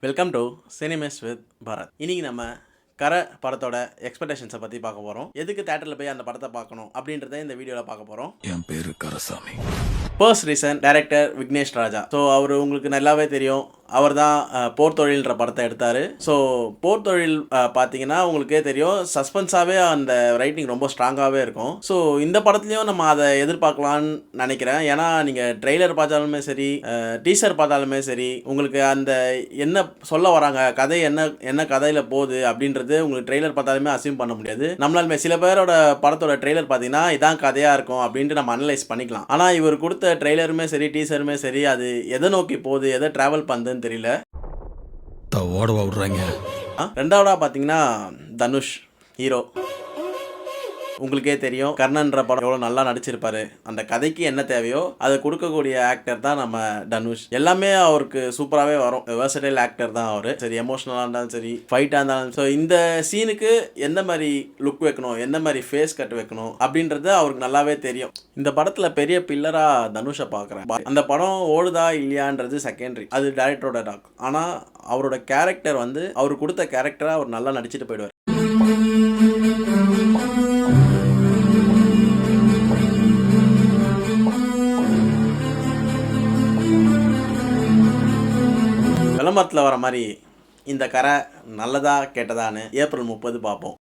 Welcome to cinemas with Bharath. இன்னைக்கு நம்ம கரை படத்தோட எக்ஸ்பெக்டேஷன்ஸை பற்றி பார்க்க போகிறோம். எதுக்கு தேட்டரில் போய் அந்த படத்தை பார்க்கணும் அப்படின்றத இந்த வீடியோவில் பார்க்க போகிறோம். என் பேரு கரசாமி. ஃபர்ஸ்ட் ரீசன் டைரக்டர் விக்னேஷ் ராஜா. ஸோ அவர் உங்களுக்கு நல்லாவே தெரியும், அவர் தான் போர் தொழில்ன்ற படத்தை எடுத்தார். ஸோ போர் தொழில் பார்த்தீங்கன்னா உங்களுக்கே தெரியும், சஸ்பென்ஸாகவே அந்த ரைட்டிங் ரொம்ப ஸ்ட்ராங்காகவே இருக்கும். ஸோ இந்த படத்துலையும் நம்ம அதை எதிர்பார்க்கலான்னு நினைக்கிறேன். ஏன்னா நீங்கள் ட்ரெய்லர் பார்த்தாலுமே சரி, டீசர் பார்த்தாலுமே சரி, உங்களுக்கு அந்த என்ன சொல்ல வராங்க, கதை என்ன கதையில் போகுது அப்படின்றது உங்களுக்கு ட்ரெய்லர் பார்த்தாலுமே அசியூம் பண்ண முடியாது. நம்மளாலுமே சில பேரோட படத்தோட ட்ரெய்லர் பார்த்தீங்கன்னா இதான் கதையாக இருக்கும் அப்படின்ட்டு நம்ம அனலைஸ் பண்ணிக்கலாம். ஆனால் இவர் கொடுத்த ட்ரெய்லருமே சரி, டீசருமே சரி, அது எதை நோக்கி போகுது, எதை ட்ராவல் பண்ணுதுன்னு தெரியல. ஓடவா விடுறாங்க. ரெண்டாவதா பார்த்தீங்கன்னா தனுஷ் ஹீரோ. உங்களுக்கே தெரியும், கர்ணன்ற படம் எவ்வளோ நல்லா நடிச்சிருப்பாரு. அந்த கதைக்கு என்ன தேவையோ அதை கொடுக்கக்கூடிய ஆக்டர் தான் நம்ம தனுஷ். எல்லாமே அவருக்கு சூப்பராகவே வரும். வெர்சடைல் ஆக்டர் தான் அவர். சரி, எமோஷனலாக இருந்தாலும் சரி, ஃபைட்டாக இருந்தாலும். ஸோ இந்த சீனுக்கு எந்த மாதிரி லுக் வைக்கணும், எந்த மாதிரி ஃபேஸ் கட் வைக்கணும் அப்படின்றது அவருக்கு நல்லாவே தெரியும். இந்த படத்தில் பெரிய பில்லராக தனுஷை பார்க்குறேன். அந்த படம் ஓடுதா இல்லையான்றது செகண்டரி, அது டைரக்டரோட டாக். ஆனால் அவரோட கேரக்டர் வந்து அவர் கொடுத்த கேரக்டராக அவர் நல்லா நடிச்சுட்டு போயிடுவார். விளம்பரத்தில் வர மாதிரி இந்த கரை நல்லதா கெட்டதான்னு ஏப்ரல் 30 பார்ப்போம்.